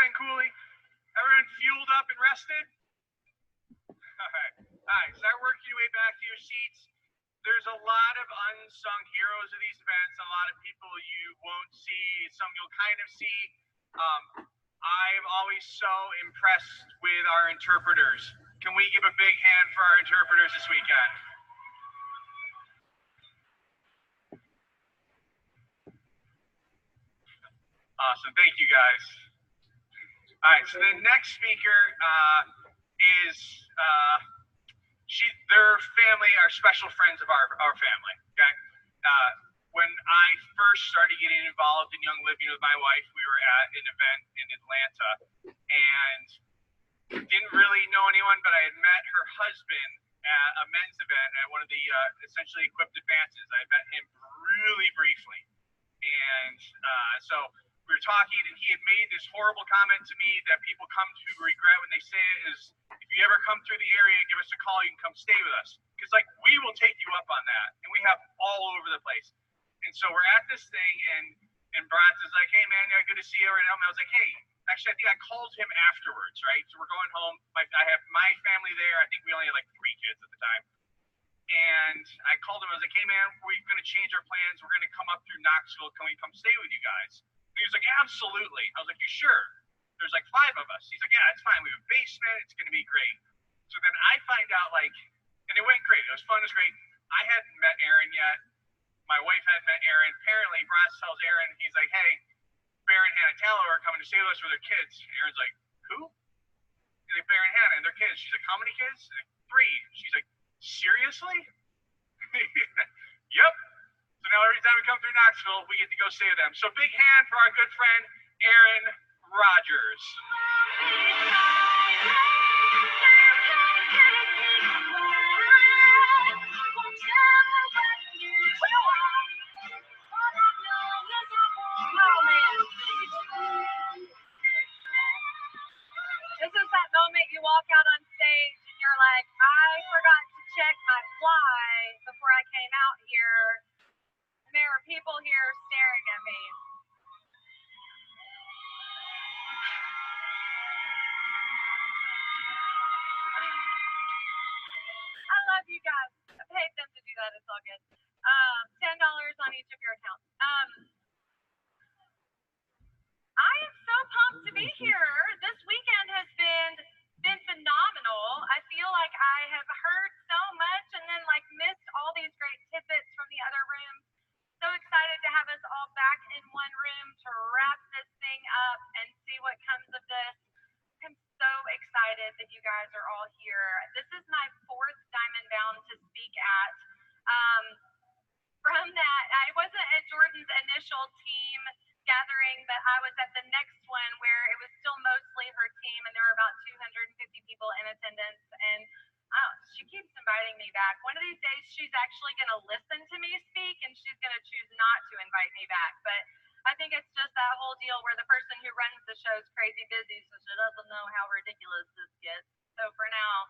Ben Cooley. Everyone fueled up and rested? Alright, start working your way back to your seats. There's a lot of unsung heroes of these events, a lot of people you won't see, some you'll kind of see. I'm always so impressed with our interpreters. Can we give a big hand for our interpreters this weekend? Awesome, thank you guys. All right, so the next speaker is their family are special friends of our family. Okay, when I first started getting involved in Young Living with my wife, we were at an event in Atlanta, and didn't really know anyone, but I had met her husband at a men's event at one of the essentially equipped advances. I met him really briefly, and so we were talking, and he had made this horrible comment to me that people come to regret when they say it is, if you ever come through the area, give us a call, you can come stay with us. Because, like, we will take you up on that. And we have all over the place. And so we're at this thing, and Bronson is like, hey, man, good to see you. And I was like, hey, actually, I think I called him afterwards, right? So we're going home. I have my family there. I think we only had, like, 3 kids at the time. And I called him. I was like, hey, man, we're going to change our plans. We're going to come up through Knoxville. Can we come stay with you guys? He was like, absolutely. I was like, you sure? There's like 5 of us. He's like, yeah, it's fine. We have a basement. It's going to be great. So then I find out, like, and it went great. It was fun. It was great. I hadn't met Aaron yet. My wife hadn't met Aaron. Apparently, Bronson tells Aaron, he's like, hey, Bear and Hannah Tallow are coming to stay with us with their kids. And Aaron's like, who? He's like, Bear and Hannah and their kids. She's like, how many kids? Like, 3. She's like, seriously? Yep. So now every time we come through Knoxville, we get to go stay with them. So big hand for our good friend, Aaron Rodgers. This is that moment you walk out on stage and you're like, I forgot to check my fly before I came out here. And there are people here staring at me. I love you guys. I paid them to do that. It's all good. $10 on each of your accounts. I am so pumped to be here. This weekend has been phenomenal. I feel like I have heard so much and then like missed all these great tidbits from the other rooms. So excited to have us all back in one room to wrap this thing up and see what comes of this. I'm so excited that you guys are all here. This is my 4th Diamond Bound to speak at. From that, I wasn't at Jordan's initial team gathering, but I was at the next one where it was still mostly her team, and there were about 250 people in attendance. And she keeps inviting me back. One of these days, she's actually going to listen to me speak, and she's going to choose not to invite me back. But I think it's just that whole deal where the person who runs the show is crazy busy, so she doesn't know how ridiculous this gets. So for now,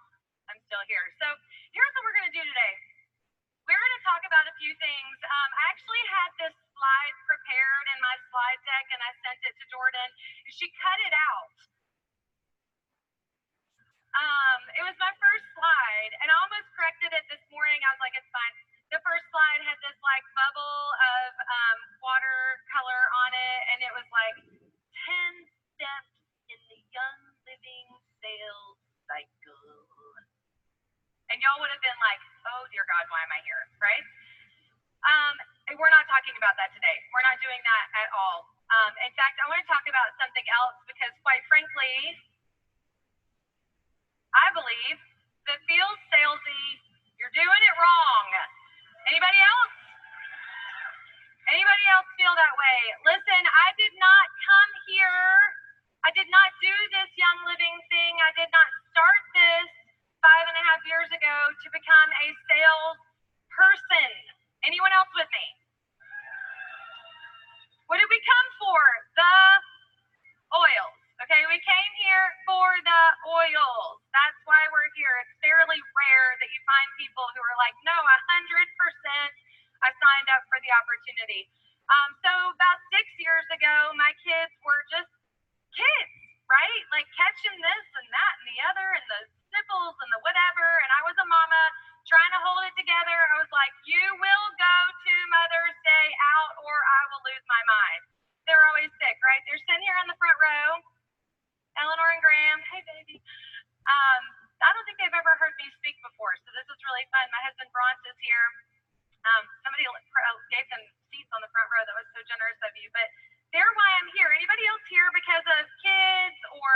I'm still here. So here's what we're going to do today. We're going to talk about a few things. I actually had this slide prepared in my slide deck, and I sent it to Jordan. She cut it out. It was my first slide, and I almost corrected it this morning. I was like, it's fine. The first slide had this like bubble of watercolor on it, and it was like 10 steps in the Young Living sales cycle. And y'all would have been like, oh dear God, why am I here, right? We're not talking about that today. We're not doing that at all. In fact, I want to talk about something else because quite frankly, I believe that field salesy, you're doing it wrong. Anybody else? Anybody else feel that way? Listen, I did not come here. I did not do this Young Living thing. I did not start this 5.5 years ago to become a sales person. Anyone else with me? What did we come for? The oils. Okay, we came here for the oils. That's why we're here. It's fairly rare that you find people who are like, no, 100%. I signed up for the opportunity. So about 6 years ago, my kids were just kids, right? Like catching this and that and the other and the sniffles and the whatever. And I was a mama trying to hold it together. I was like, you will go to Mother's Day out or I will lose my mind. They're always sick, right? They're sitting here on the front row. Eleanor and Graham, hey baby. I don't think they've ever heard me speak before, so this is really fun. My husband Bronze is here. Somebody gave them seats on the front row. That was so generous of you. But they're why I'm here. Anybody else here because of kids or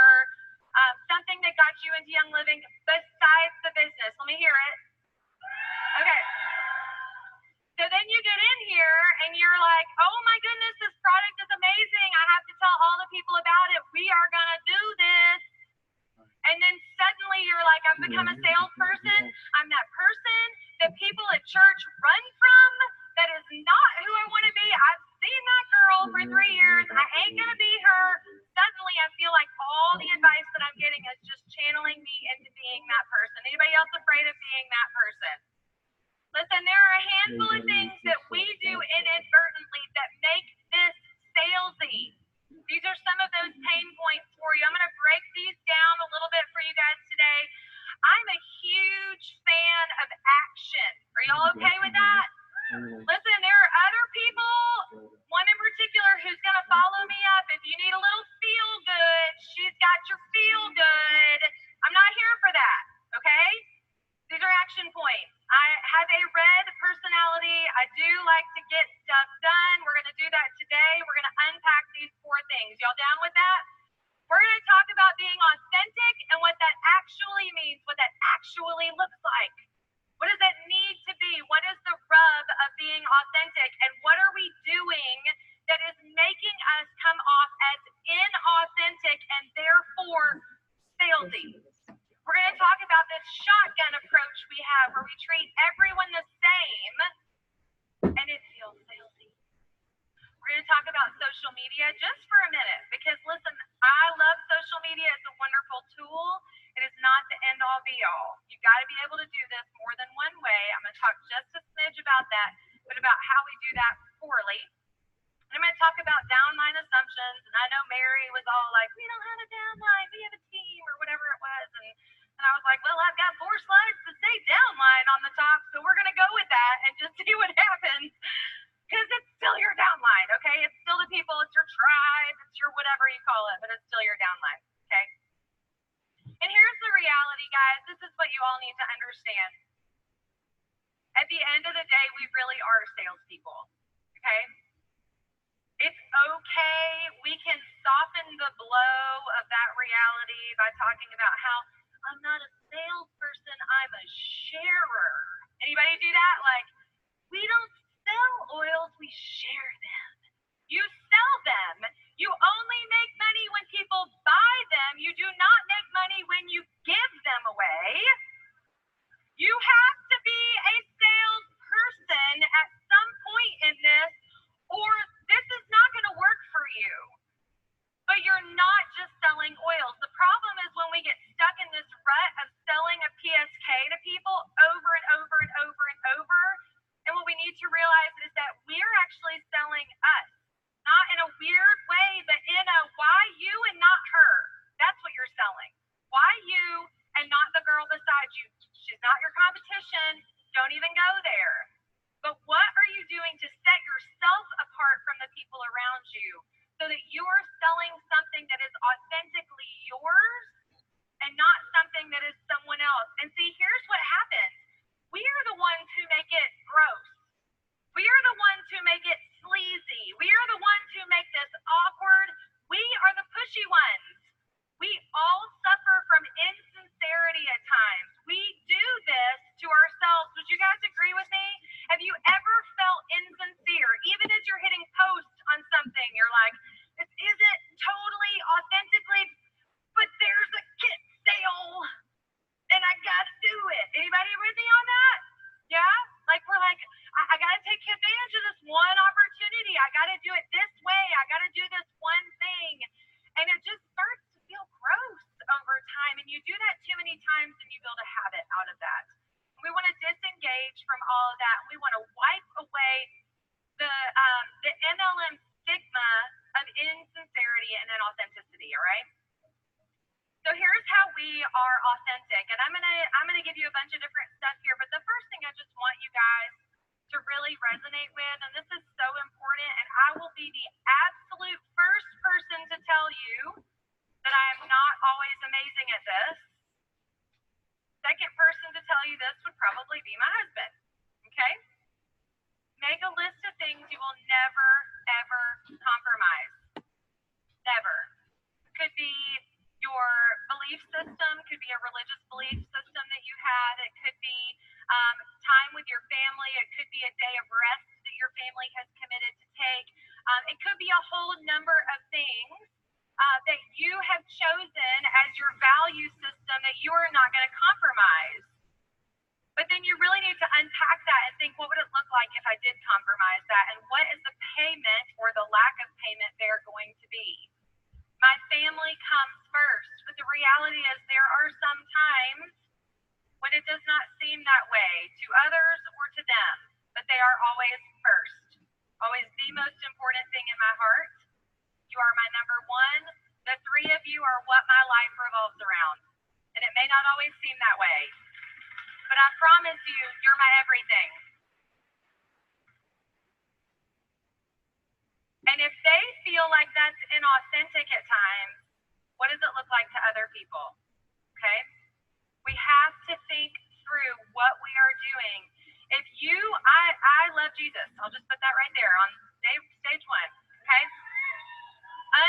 something that got you into Young Living besides the business? Let me hear it. Okay. So then you get in here and you're like, oh my goodness, this product is amazing. I have to tell all the people about it. We are going to do this. And then suddenly you're like, I've become a salesperson. I'm that person that people at church run from. That is not who I want to be. I've seen that girl for 3 years. I ain't going to be her. Suddenly I feel like all the advice that I'm getting is just channeling me into being that person. Anybody else afraid of being that person? Listen, there are a handful of things that we do inadvertently that make this salesy. These are some of those pain points for you. I'm going to break these down a little bit for you guys today. I'm a huge fan of action. Are y'all okay with that? Listen, there are other people, one in particular who's going to follow me up. If you need a little feel good, she's got your feel good. I'm not here for that, okay? These are action points. I have a red personality. I do like to get stuff done. We're going to do that today. We're going to unpack these 4 things. Y'all down with that? We're going to talk about being authentic and what that actually means, what that actually looks like. What does that need to be? What is the rub of being authentic? And what are we doing that is making us come off as inauthentic and therefore salesy? We're going to talk about this shotgun approach we have where we treat everyone the same and it feels salesy. We're going to talk about social media just for a minute because listen, I love social media. It's a wonderful tool. It is not the end all be all. You've got to be able to do this more than one way. I'm going to talk just a smidge about that, but about how we do that poorly. And I'm going to talk about downline assumptions. And I know Mary was all like, we don't have a downline, we have a team or whatever it was. And I was like, well, I've got 4 slides to say downline on the top, so we're going to go with that and just see what happens. Because it's still your downline, okay? It's still the people, it's your tribe, it's your whatever you call it, but it's still your downline, okay? And here's the reality, guys. This is what you all need to understand. At the end of the day, we really are salespeople, okay? It's okay. We can soften the blow of that reality by talking about how I'm not a salesperson, I'm a sharer. Anybody do that? Like, we don't sell oils, we share them. You sell them. You only make money when people buy them. You do not make money when you give them away. You have to be a salesperson at some point in this, or this is not going to work for you. But you're not just selling oils. The problem is when we get stuck in this rut of selling a PSK to people over and over and over and over. And what we need to realize is that we're actually selling us. Not in a weird way, but in a why you and not her. That's what you're selling. Why you and not the girl beside you. She's not your competition. Don't even go there. But what are you doing to set yourself apart from the people around you so that you are selling something that is authentically yours and not something that is someone else? And see, here's what happens. We are the ones who make it gross. We are the ones who make it sleazy. We are the ones who make this awkward. We are the pushy ones. We all suffer from insincerity at times. We do this to ourselves. Would you guys agree with me? Have you ever felt insincere? Even as you're hitting post on something, you're like, this isn't totally authentically, but there's a kit sale and I gotta do it. Anybody with me on that? Yeah? Like we're like, I gotta take advantage of this one opportunity. I gotta do it this way. I gotta do this one thing. And it just starts to feel gross over time. And you do that too many times and you build a habit out of that. We want to disengage from all of that. We want to wipe away the MLM stigma of insincerity and inauthenticity, all right? So here's how we are authentic, and I'm gonna give you a bunch of different stuff here, but the first thing I just want you guys to really resonate with, and this is so important, and I will be the absolute first person to tell you that I am not always amazing at this. Second person to tell you this would probably be my husband. Okay? Make a list of things you will never, ever compromise. Never. Could be your belief system, could be a religious belief system that you had. It could be time with your family. It could be a day of rest that your family has committed to take. It could be a whole number of things that you have chosen as your value system that you are not going to compromise. But then you really need to unpack that and think, what would it look like if I did compromise that? And what is the payment or the lack of payment there going to be? My family comes first, but the reality is there are some times when it does not seem that way to others or to them, but they are always first, always the most important thing in my heart. You are my number one. The three of you are what my life revolves around, and it may not always seem that way, but I promise you, you're my everything. And if they feel like that's inauthentic at times, what does it look like to other people? Okay? We have to think through what we are doing. If you, I love Jesus. I'll just put that right there on stage one. Okay?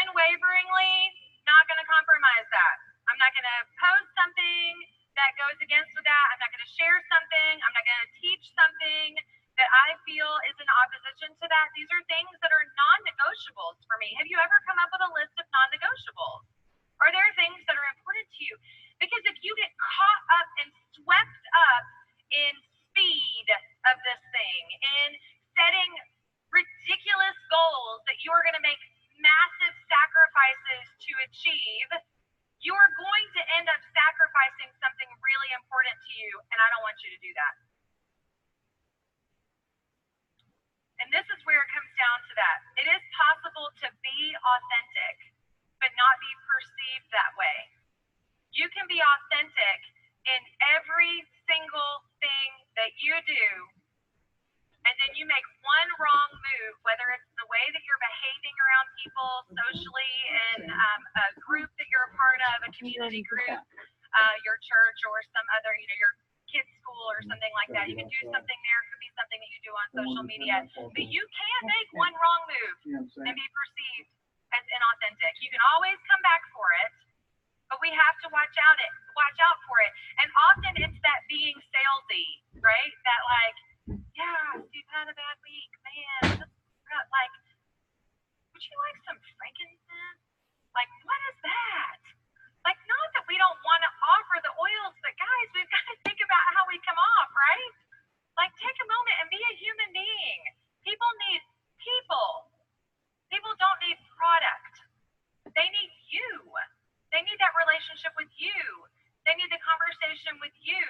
Unwaveringly, not going to compromise that. I'm not going to post something that goes against with that. I'm not going to share something. I'm not going to teach something that I feel is in opposition to that. These are things that are non-negotiables for me. Have you ever come up with a list of non-negotiables? Are there things that are important to you? Because if you get caught up and swept up in speed of this thing, in setting ridiculous goals that you are going to make massive sacrifices to achieve, you are going to end up sacrificing something really important to you, and I don't want you to do that. And this is where it comes down to that. It is possible to be authentic, but not be perceived that way. You can be authentic in every single thing that you do, and then you make one wrong move, whether it's the way that you're behaving around people socially in a group that you're a part of, a community group, your church, or some other, your kids' school or something like that. You can do something there. It could be something that you do on social media. But you can't make one wrong move and be perceived as inauthentic. You can always come back for it, but we have to watch out for it. And often it's that being salesy, right? That like, yeah, Steve had a bad week, man. Like, would you like some frankincense? Like, what is that? Like, not that we don't want to offer the oils, but guys, we've got to think about how we come off, right? Like, take a moment and be a human being. People need people. People don't need product. They need you. They need that relationship with you. They need the conversation with you.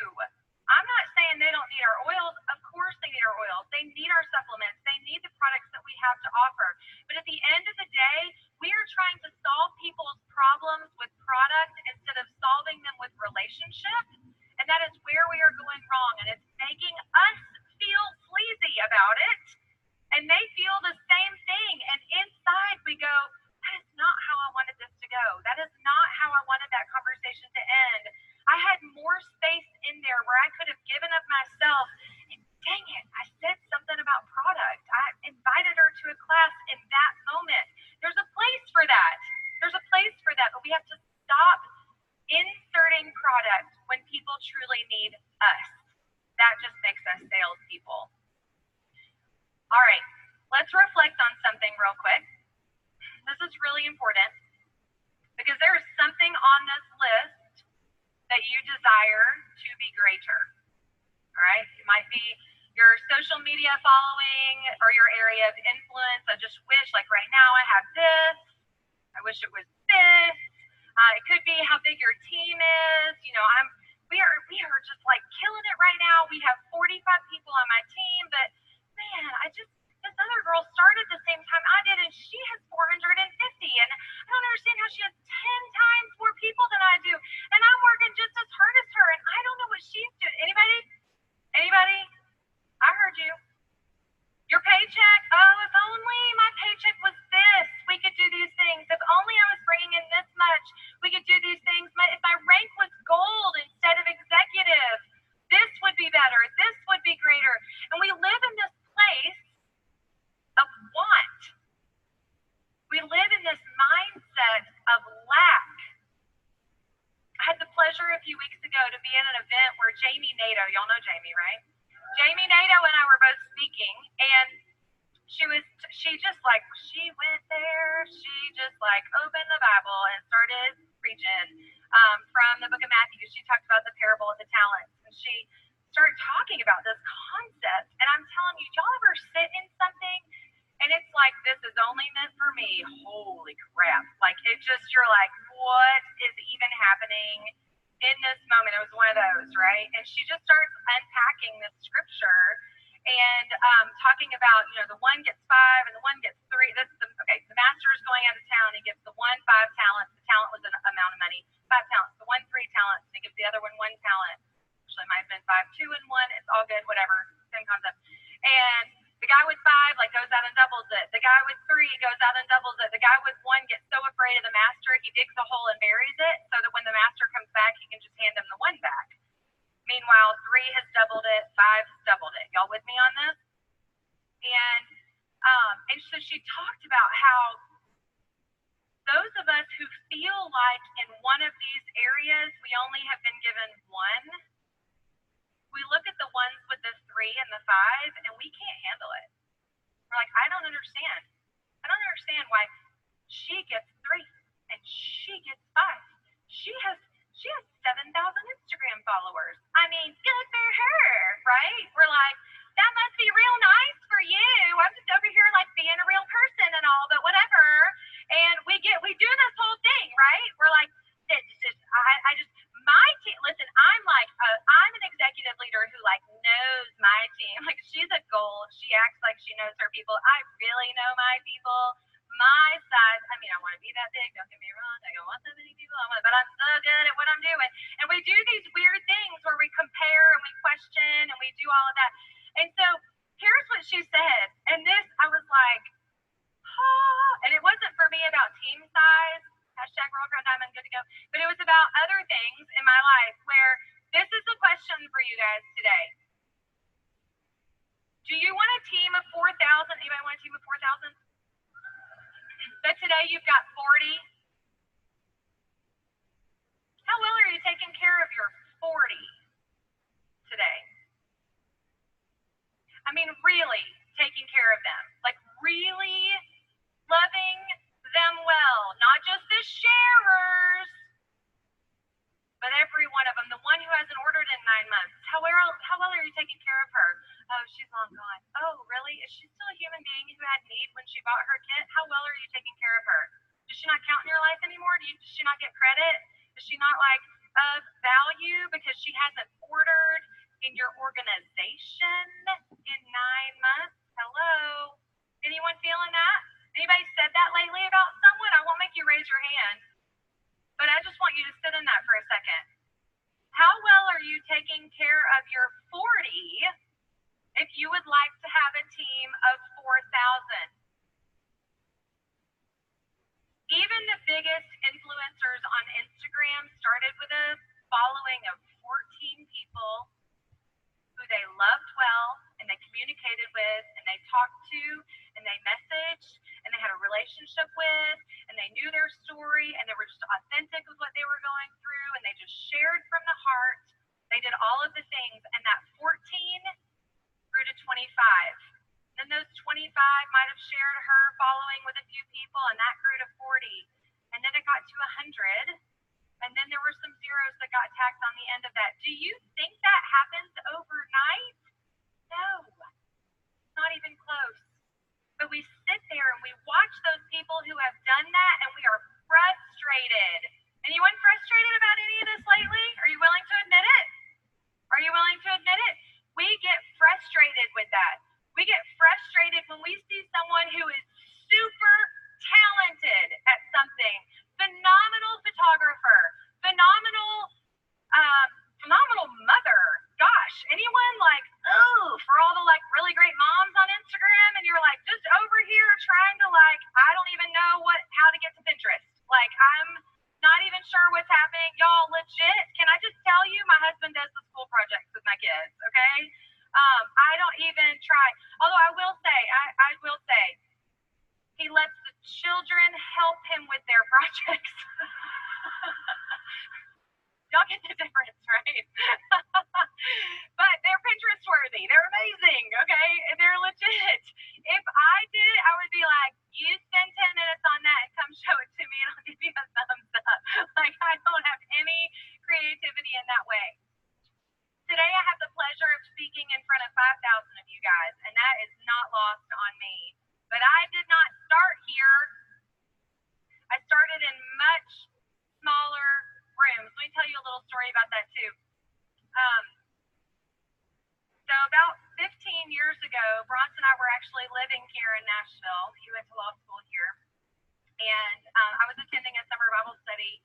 I'm not saying they don't need our oils. Of course they need our oils. They need our supplements. They need the products that we have to offer. But at the end of the day, we are trying to solve people's problems with product instead of solving them with relationship. And that is where we are going wrong. And it's making us feel sleazy about it. And they feel the same thing. And inside we go, that is not how I wanted this to go. That is not how I wanted that conversation to end. I had more space in there where I could have given of myself. And dang it, I said something about product. I invited her to a class in that moment. There's a place for that. There's a place for that. But we have to stop inserting product when people truly need us. That just makes us salespeople. All right, let's reflect on something real quick. This is really important because there is something on this list that you desire to be greater. All right, it might be your social media following or your area of influence. I just wish, like right now, I have this. I wish it was this. It could be how big your team is. We are just like killing it right now. We have 45 people on my team, but man, this other girl started the same time I did, and she has 450, and I don't understand how she has 10 times more people than I do. speaking, and she just like, she went there, she just like opened the Bible and started preaching from the book of Matthew. She talked about the parable of the talents, and she started talking about this concept. And I'm telling you, y'all ever sit in something and it's like, this is only meant for me? Holy crap. Like, it just, you're like, what is even happening in this moment? It was one of those, right? And she just starts unpacking this scripture and talking about, the one gets 5 and the one gets 3. The master is going out of town. He gives the one 5 talents. The talent was an amount of money. 5 talents. The one 3 talents. And he gives the other one 1 talent. Actually, it might have been 5, 2, and 1. It's all good. Whatever. Same concept. And the guy with 5 goes out and doubles it. The guy with 3 goes out and doubles it. The guy with 1 gets so afraid of the master, he digs a hole and buries it so that when the master comes back, he can just hand him the 1 back. Meanwhile, 3 has doubled it, 5 has doubled it. Y'all with me on this? And so she talked about how those of us who feel like in one of these areas we only have been given 1, we look at the ones with the 3 and the 5 and we can't handle it. We're like, I don't understand. I don't understand why she gets 3 and she gets 5. She has 7,000 Instagram followers. I mean, good for her, right? We're like, that must be real nice for you. I'm just over here like being a real person and all, but whatever. And we do this whole thing, right? We're like, my team, listen, I'm an executive leader who like knows my team. Like, she's a gold. She acts like she knows her people. I really know my people. My size, I mean, I want to be that big, don't get me wrong, I don't want that many people, but I'm so good at what I'm doing. And we do these weird things where we compare and we question and we do all of that. And so here's what she said, and this, I was like, oh, and it wasn't for me about team size, hashtag Roll Crown Diamond, good to go, but it was about other things in my life where this is the question for you guys today. Do you want a team of 4,000? Anybody want a team of 4,000? But today you've got 40. How well are you taking care of your 40 today? I mean, really taking care of them. Like, really loving them well. Not just the sharers, but every one of them. The one who hasn't ordered in 9 months. How well are you taking care of her? Oh, she's long gone. Oh, really? Is she still a human being who had need when she bought her kit? How well are you taking care of her? Does she not count in your life anymore? Does she not get credit? Is she not like of value because she hasn't ordered in your organization in 9 months? Hello? Anyone feeling that? Anybody said that lately about someone? I won't make you raise your hand, but I just want you to sit in that for a second. How well are you taking care of your 40 if you would like to have a team of 4,000? Even the biggest influencers on Instagram started with a following of 14 people who they loved well and they communicated with and they talked to and they messaged and they had a relationship with and they knew their story and they were just authentic with what they were going through and they just shared from the heart. They did all of the things, and that 14 grew to 25. Then those 25 might have shared her following with a few people, and that grew to 40. And then it got to 100. And then there were some zeros that got tacked on the end of that. Do you think that happens overnight? No, not even close. But we sit there and we watch those people who have done that, and we are frustrated. Anyone frustrated about any of this lately? Are you willing to admit it? Are you willing to admit it? We get frustrated with that. We get frustrated when we see someone who is super talented at something, phenomenal photographer, phenomenal mother. Gosh, anyone like, for all the like really great moms on Instagram, and you're like just over here trying to like, I don't even know how to get to Pinterest. Like, I'm not even sure what's happening. Y'all, legit, can I just tell you, my husband does the school projects with my kids, okay? I don't even try. Although I will say, he lets the children help him with their projects. Y'all get the difference, right? But they're Pinterest worthy. They're amazing, okay? They're you guys, and that is not lost on me. But I did not start here. I started in much smaller rooms. Let me tell you a little story about that too. So about 15 years ago, Bronson and I were actually living here in Nashville. He went to law school here, and I was attending a summer Bible study,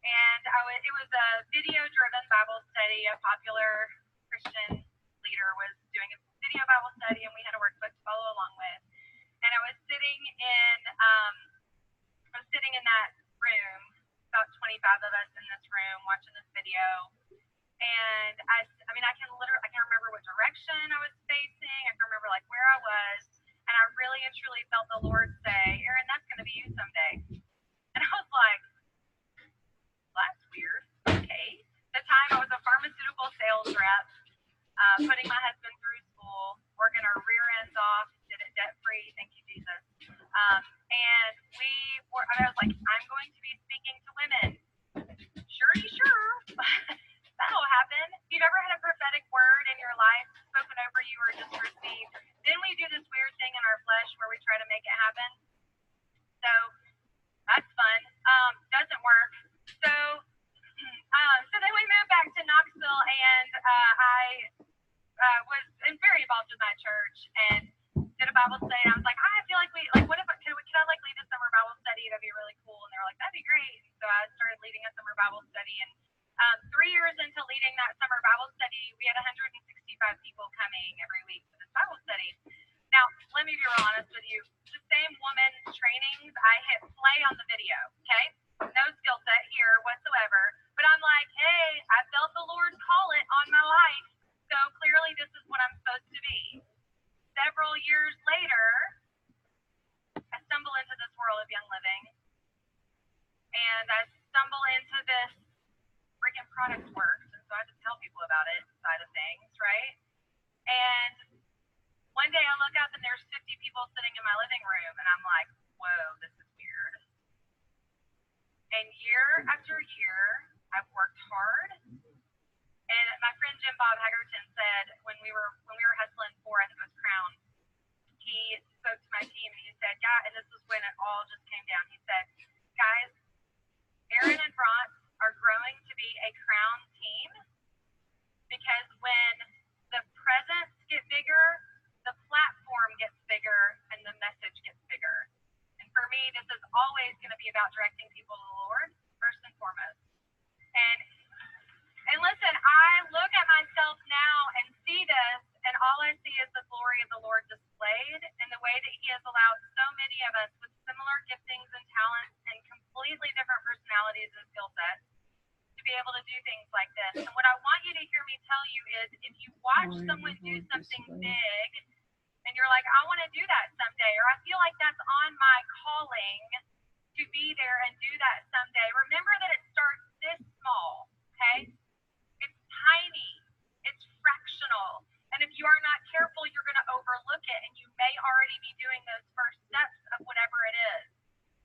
and it was a video-driven Bible study. A popular Christian leader was doing a video Bible study, and we had a workbook to follow along with. And I was sitting in that room, about 25 of us in this room, watching this video. And I can remember what direction I was facing. I can remember like where I was, and I really and truly felt the Lord say, "Erin, that's going to be you someday." And I was like, well, "That's weird." Okay. At the time, I was a pharmaceutical sales rep, putting my husband through school, working our rear ends off, did it debt free. Thank you, Jesus. And I was like, "I'm going to be speaking to women." Sure. That'll happen. If you've ever had a prophetic word in your life spoken over you or just received, then we do this weird thing in our flesh where we try to make it happen. So that's fun. Doesn't work. So then we moved back to Knoxville, and I was very involved in that church and did a Bible study. And I was like, I feel like what if could I like lead a summer Bible study? That'd be really cool. And they were like, that'd be great. And so I started leading a summer Bible study, and 3 years into leading that summer Bible study, we had 165 people coming every week to this Bible study. Now, let me be real honest with you. The same woman's trainings, I hit play on the video, okay? No skill set here whatsoever. But I'm like, hey, I felt the Lord call it on my life, so clearly this is what I'm supposed to be. Several years later, I stumble into this world of Young Living, and I stumble into this freaking product works, and so I have to tell people about it side of things, right? And one day I look up and there's 50 people sitting in my living room, and I'm like, whoa, this is weird. And year after year, I've worked hard. And my friend Jim Bob Hagerton said when we were hustling for, I think it was Crown, he spoke to my team and he said, and this is when it all just came down. He said, guys, Erin and Bronson are growing to be a Crown team, because when the presents get bigger, the platform gets bigger and the message gets bigger. And for me, this is always going to be about directing people to the Lord first and foremost. And listen, I look at myself now and see this, and all I see is the glory of the Lord displayed, and the way that He has allowed so many of us with similar giftings and talents and completely different personalities and skill sets to be able to do things like this. And what I want you to hear me tell you is, if you watch someone do something big and you're like, I want to do that someday, or I feel like that's on my calling to be there and do that someday, remember that it starts this small, okay? It's tiny, it's fractional, and if you are not careful, you're going to overlook it, and you may already be doing those first steps of whatever it is.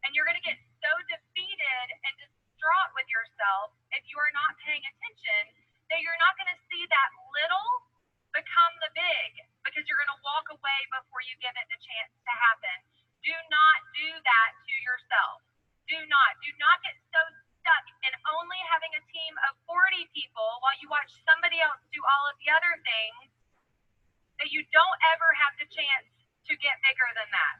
And you're going to get so defeated and distraught with yourself if you are not paying attention that you're not going to see that little become the big, because you're going to walk away before you give it the chance to happen. Do not do that to yourself. Do not get so stuck in only having a team of 40 people while you watch somebody else do all of the other things, that you don't ever have the chance to get bigger than that.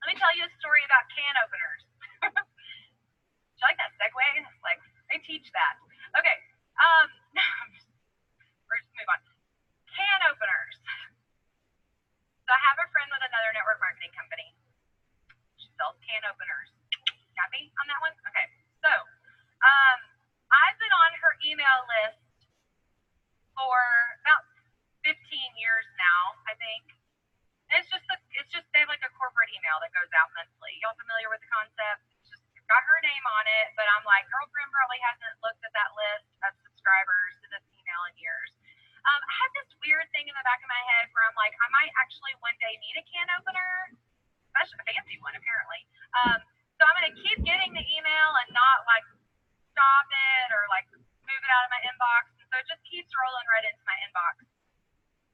Let me tell you a story about can openers. Do you like that segue? It's like, they teach that. Okay. We're just move on. Can openers. So I have a friend with another network marketing company. She sells can openers. Got me on that one? Okay. So I've been on her email list for about 15 years now, I think. And it's just they have like a corporate email that goes out monthly. Y'all familiar with the concept? It's just got her name on it, but I'm like, girlfriend probably hasn't looked at that list of subscribers to this email in years. I have this weird thing in the back of my head where I'm like, I might actually one day need a can opener, especially a fancy one apparently. So I'm going to keep getting the email and not like stop it or like move it out of my inbox. And so it just keeps rolling right into my inbox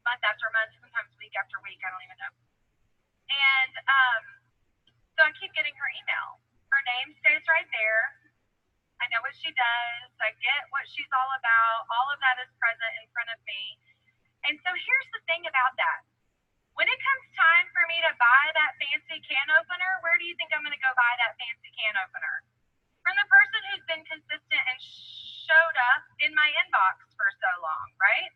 month after month, sometimes week week after week. I don't even know. And so I keep getting her email. Her name stays right there. I know what she does. I get what she's all about. All of that is present in front of me. And so here's the thing about that. When it comes time for me to buy that fancy can opener, where do you think I'm going to go buy that fancy can opener? From the person who's been consistent and showed up in my inbox for so long, right?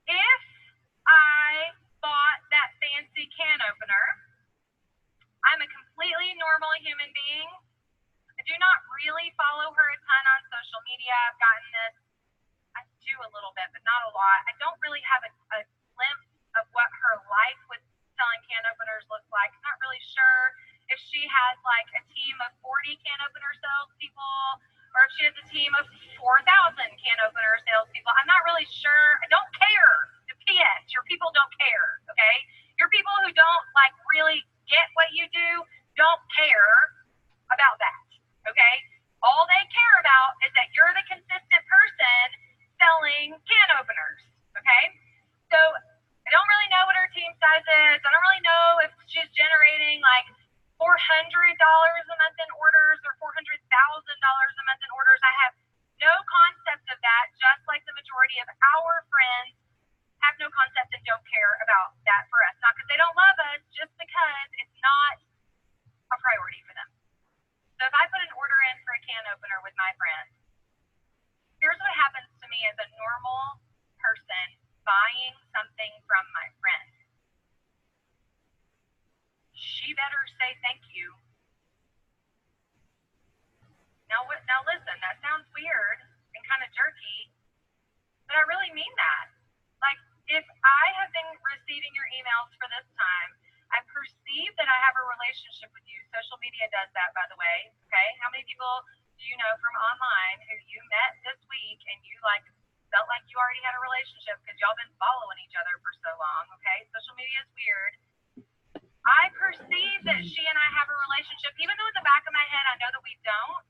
If I bought that fancy can opener, I'm a completely normal human being. I do not really follow her a ton on social media. I've gotten this. I do a little bit, but not a lot. I don't really have a glimpse of what her life with selling can openers looks like. I'm not really sure if she has like a team of 40 can opener salespeople or if she has a team of 4,000 can opener salespeople. I'm not really sure. I don't care. The PS, your people don't care, okay? Your people who don't like really get what you do don't care about that, okay? All they care about is that you're the consistent person selling can openers, okay? So I don't really know what her team size is. I don't really know if she's generating like $400 a month in orders or $400,000 a month in orders. I have no concept of that, just like the majority of our friends have no concept and don't care about that for us. Not because they don't love us, just because it's not a priority for them. So if I put an order in for a can opener with my friend, here's what happens to me as a normal person buying something from my friend. She better say thank you. Now listen, that sounds weird and kind of jerky, but I really mean that. Like, if I have been receiving your emails for this time, I perceive that I have a relationship with you. Social media does that, by the way, okay? How many people do you know from online who you met this week and you like felt like you already had a relationship because y'all been following each other for so long, okay? Social media is weird. I perceive that she and I have a relationship, even though in the back of my head I know that we don't.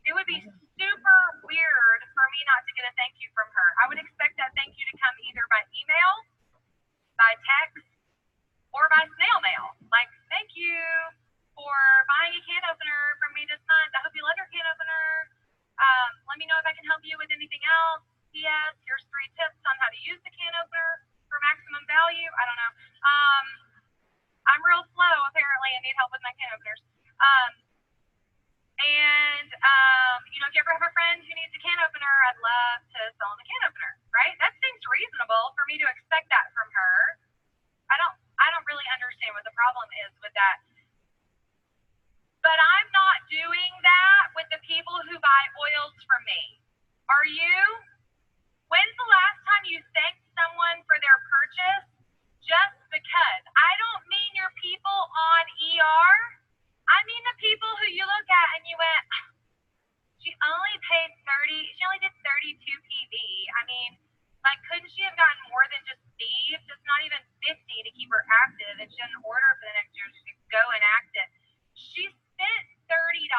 It would be super weird for me not to get a thank you from her. I would expect that thank you to come either by email, by text, or by snail mail. Like, thank you for buying a can opener from me this month. I hope you love your can opener. Let me know if I can help you with anything else. P.S. Here's 3 tips on how to use the can opener for maximum value. I don't know. I'm real slow, apparently. I need help with my can openers. If you ever have a friend who needs a can opener, I'd love to sell them a can opener, right? That seems reasonable for me to expect that from her. I don't really understand what the problem is with that. But I'm not doing that with the people who buy oils from me. Are you? When's the last time you thanked someone for their purchase just because? I don't mean your people on ER. I mean the people who you look at and you went, she only did 32 PV. I mean, like, couldn't she have gotten more than just thieves? It's not even 50 to keep her active. And she didn't order for the next year. She could go and act it. She spent $30.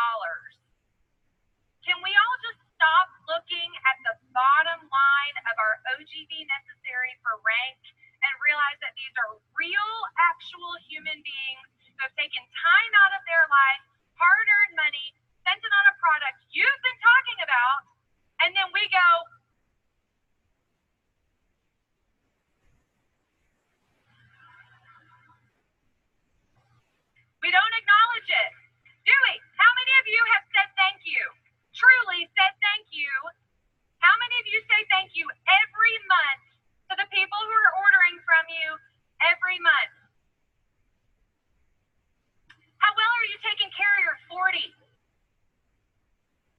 Can we all just stop looking at the bottom line of our OGV necessary for rank and realize that these are real, actual human beings who have taken time out of their life, hard-earned money, spent it on a product you've been talking about, and then we go, we don't acknowledge it. Do we? How many of you have said thank you? Truly said thank you? How many of you say thank you every month to the people who are ordering from you every month? How well are you taking care of your 40?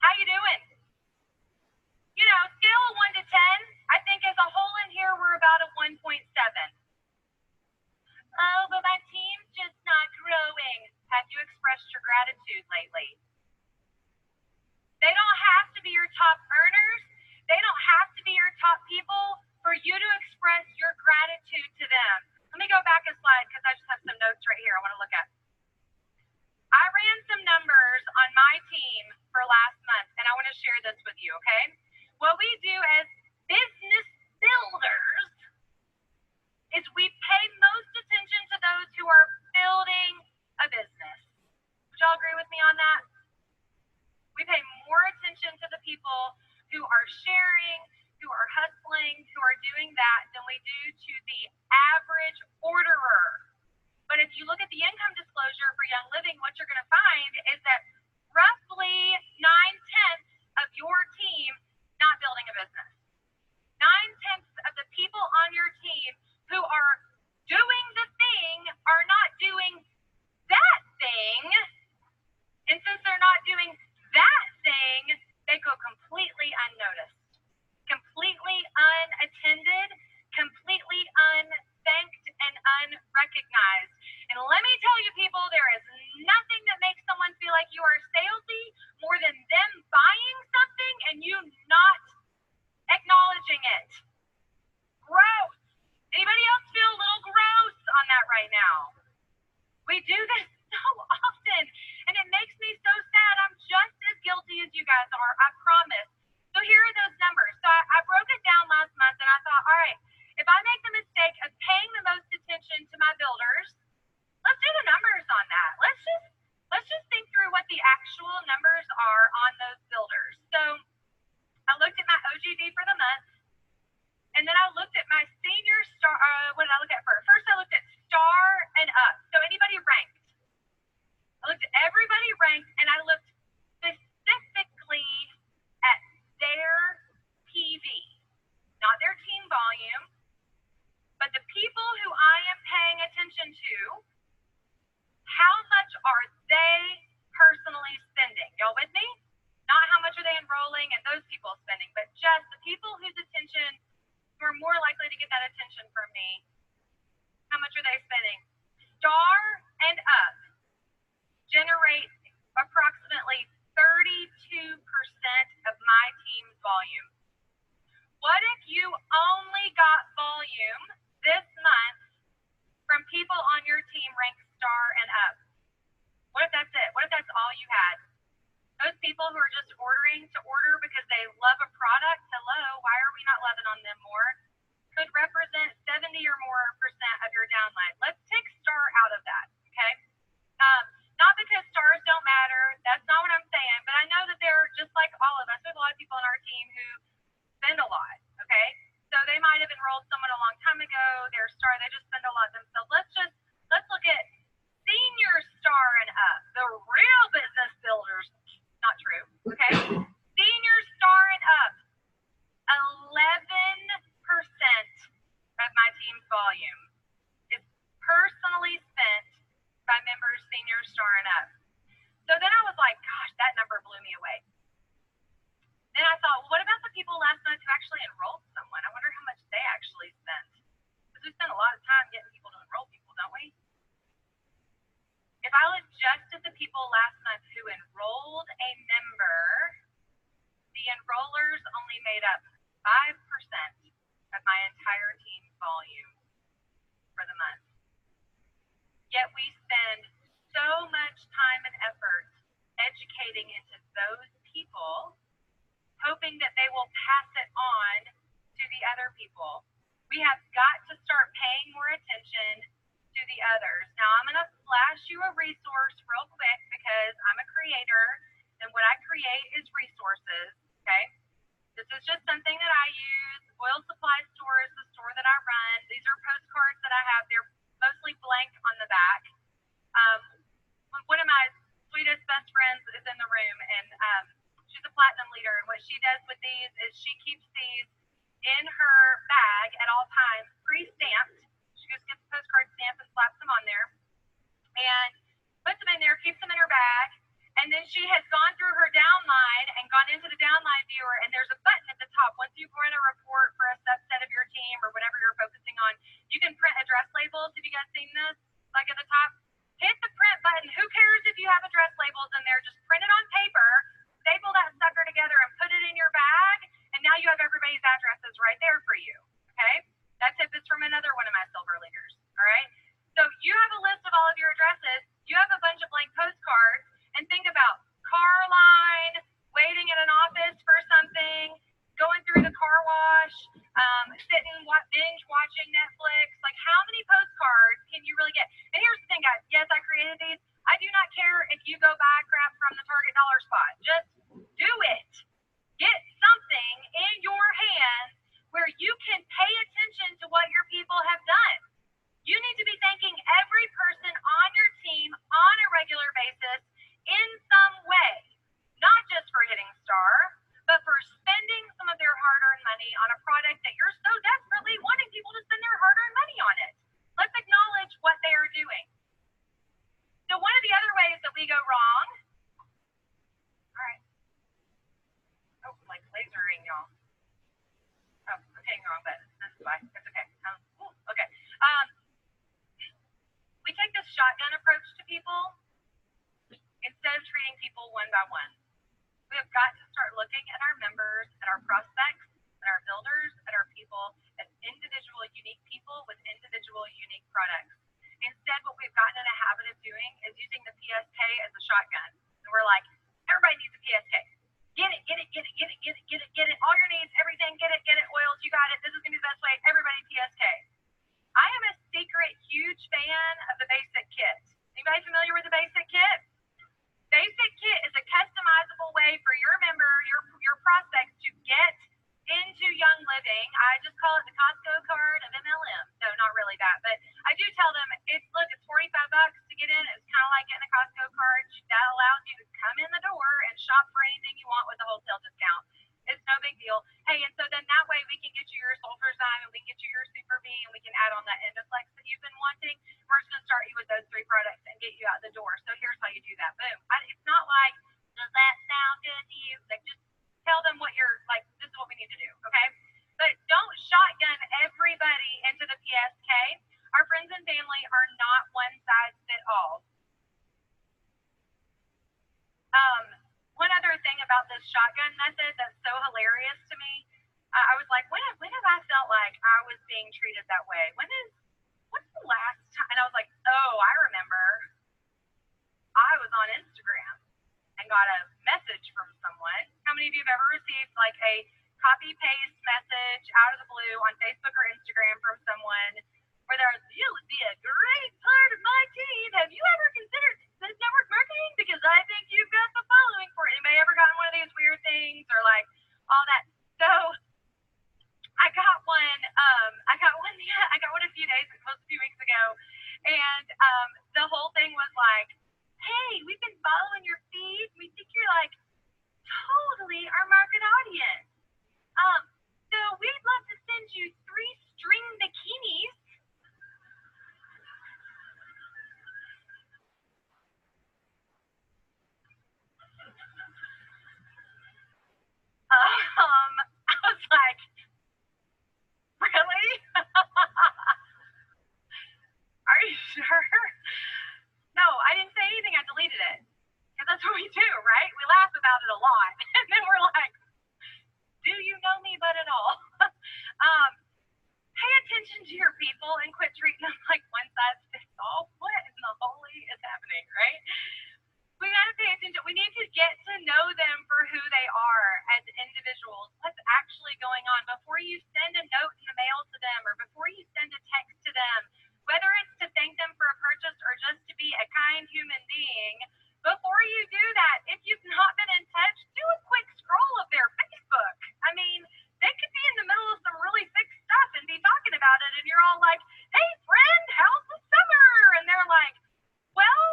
How you doing? You know, scale of 1 to 10, I think as a whole in here, we're about a 1.7. Oh, but my team's just not growing. Have you expressed your gratitude lately? They don't have to be your top earners. They don't have to be your top people for you to express your gratitude to them. Let me go back a slide because I just have some notes right here I want to look at. I ran some numbers on my team for last month, and I want to share this with you, okay? What we do as business builders is we pay most attention to those who are building a business. Would y'all agree with me on that? We pay more attention to the people who are sharing, who are hustling, who are doing that than we do to the average orderer. But if you look at the income disclosure for Young Living, what you're going to find is that roughly 9/10 of your team not building a business. 9/10 of the people on your team who are doing the thing are not doing that thing. And since they're not doing that thing, they go completely unnoticed, completely unattended, completely unthanked, and unrecognized. And let me tell you, people, there is nothing that makes someone feel like you are salesy more than them buying something and you not acknowledging it. Gross. Anybody else feel a little gross on that right now? We do this so often, and it makes me so sad. I'm just as guilty as you guys are, I promise. So here are those numbers. So I broke it down last month, and I thought, all right, if I make the mistake of paying the most attention to my builders, let's do the numbers on that. Let's just think through what the actual numbers are on those builders. So I looked at my OGV for the month, and then I looked at my senior star. What did I look at first? First, I looked at star and up. So anybody ranked. I looked at everybody ranked, and I looked specifically at their PV, not their team volume, but the people who I am paying attention to. How much are they personally spending? Y'all with me? Not how much are they enrolling and those people spending, but just the people whose attention who are more likely to get that attention from me. How much are they spending? Star and up generate approximately 32% of my team's volume. What if you only got volume this month from people on your team ranked star and up? What if that's it? What if that's all you had? Those people who are just ordering to order because they love a product, hello, why are we not loving on them more? Could represent 70 or more percent of your downline. Let's take star out of that, okay? Not because stars don't matter, that's not what I'm saying, but I know that they're just like all of us. There's a lot of people on our team who spend a lot, okay? So they might have enrolled someone a long time ago, they're a star, they just spend a lot themselves. Let's look at senior star and up, the real business builders. Not true, okay? Senior star and up, 11% of my team's volume is personally spent by members senior star and up. So then I was like, gosh, that number blew me away. Then I thought, well, what about the people last month who actually enrolled someone? I wonder how much they actually spent. Because we spend a lot of time getting people to enroll people, don't we? If I look just at the people last month who enrolled a member, the enrollers only made up 5% of my entire team's volume for the month. Yet we spend so much time and effort educating into those people, hoping that they will pass it on to the other people. We have got to start paying more attention to the others. Now, I'm going to flash you a resource real quick because I'm a creator, and what I create is resources, okay? This is just something that I use. Oil Supply Store is the store that I run. These are postcards that I have. They're mostly blank on the back. One of my sweetest best friends is in the room, and she's a platinum leader, and what she does with these is she keeps these in her bag at all times, pre-stamped. She just gets a postcard stamp and slaps them on there, and puts them in there, keeps them in her bag, and then she has gone through her downline and gone into the downline viewer, and there's a button at the top. Once you've run a report for a subset of your team or whatever you're focusing on, you can print address labels. Have you guys seen this? Like at the top? Hit the print button. Who cares if you have address labels in there? Just print it on paper, staple that sucker together, and put it in your bag, and now you have everybody's addresses right there for you, okay? That tip is from another one of my silver leaders, all right? So you have a list of all of your addresses. You have a bunch of blank postcards, and think about car line, waiting in an office for something, going through the car wash, sitting, binge watching Netflix. Like, how shotgun approach to people instead of treating people one by one. We have got to start looking at our members, at our prospects, at our builders, at our people as individual, unique people with individual, unique products. Instead, what we've gotten in a habit of doing is using the PSK as a shotgun. And we're like, everybody needs a PSK. Get it, get it, get it, get it, get it, get it, get it. All your needs, everything, get it, oils, you got it. This is going to be the best way. Everybody PSK. I am a secret huge fan of the basic kit. Anybody familiar with the basic kit? Basic kit is a customizable way for your member, your prospects to get into Young Living. I just call it the Costco card of MLM. No, not really that, but I do tell them it's $45 to get in. It's kind of like getting a Costco card. That allows you to come in the door and shop for anything you want with a wholesale discount. It's no big deal. Hey, and so then that way we can get you your Sulfurzyme and we can get you your Super B and we can add on that Endoflex that you've been wanting. We're just going to start you with those 3 products and get you out the door. So here's how you do that. Boom. It's not like, does that sound good to you? Like, just tell them what you're, like, this is what we need to do, okay? But don't shotgun everybody into the PSK. Our friends and family are not one size fit all. One other thing about this shotgun method that's so hilarious to me, I was like, when have I felt like I was being treated that way? What's the last time? And I was like, oh, I remember. I was on Instagram and got a message from someone. How many of you have ever received like a copy-paste message out of the blue on Facebook or Instagram from someone where they're, you would be a great part of my team. Have you ever considered this network marketing? Because I think you've got the following for it. Anybody ever gotten one of these weird things or like all that? So I got one. I got one a few days, close to a few weeks ago, and the whole thing was like, hey, we've been following your feed. We think you're like totally our market audience. So we'd love to send you 3 string bikinis. I was like, really? Are you sure? No, I didn't say anything. I deleted it. Because that's what we do, right? We laugh about it a lot. And then we're like, do you know me but at all? Pay attention to your people and quit treating them like one size fits all. What in the holy is happening, right? We got to pay attention. We need to get to know them for who they are as individuals. What's actually going on before you send a note in the mail to them or before you send a text to them, whether it's to thank them for a purchase or just to be a kind human being. Before you do that, if you've not been in touch, do a quick scroll of their Facebook. I mean, they could be in the middle of some really thick stuff and be talking about it, and you're all like, hey, friend, how's the summer? And they're like, well,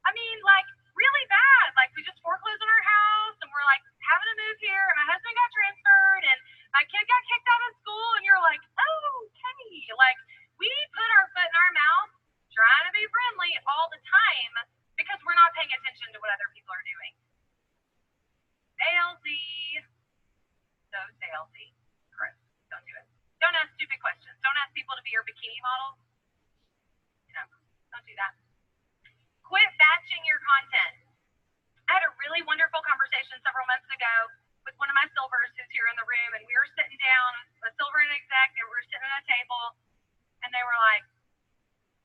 I mean, like, really bad. Like, we just foreclosed on our house, and we're, like, having to move here, and my husband got transferred, and my kid got kicked out of school, and you're like, oh, okay. Like, we put our foot in our mouth trying to be friendly all the time because we're not paying attention to what other people are doing. Salesy. So salesy. Correct. Don't do it. Don't ask stupid questions. Don't ask people to be your bikini model. You know, don't do that. Quit batching your content. I had a really wonderful conversation several months ago with one of my silvers who's here in the room, and we were sitting down, a silver and exec, and we were sitting at a table, and they were like,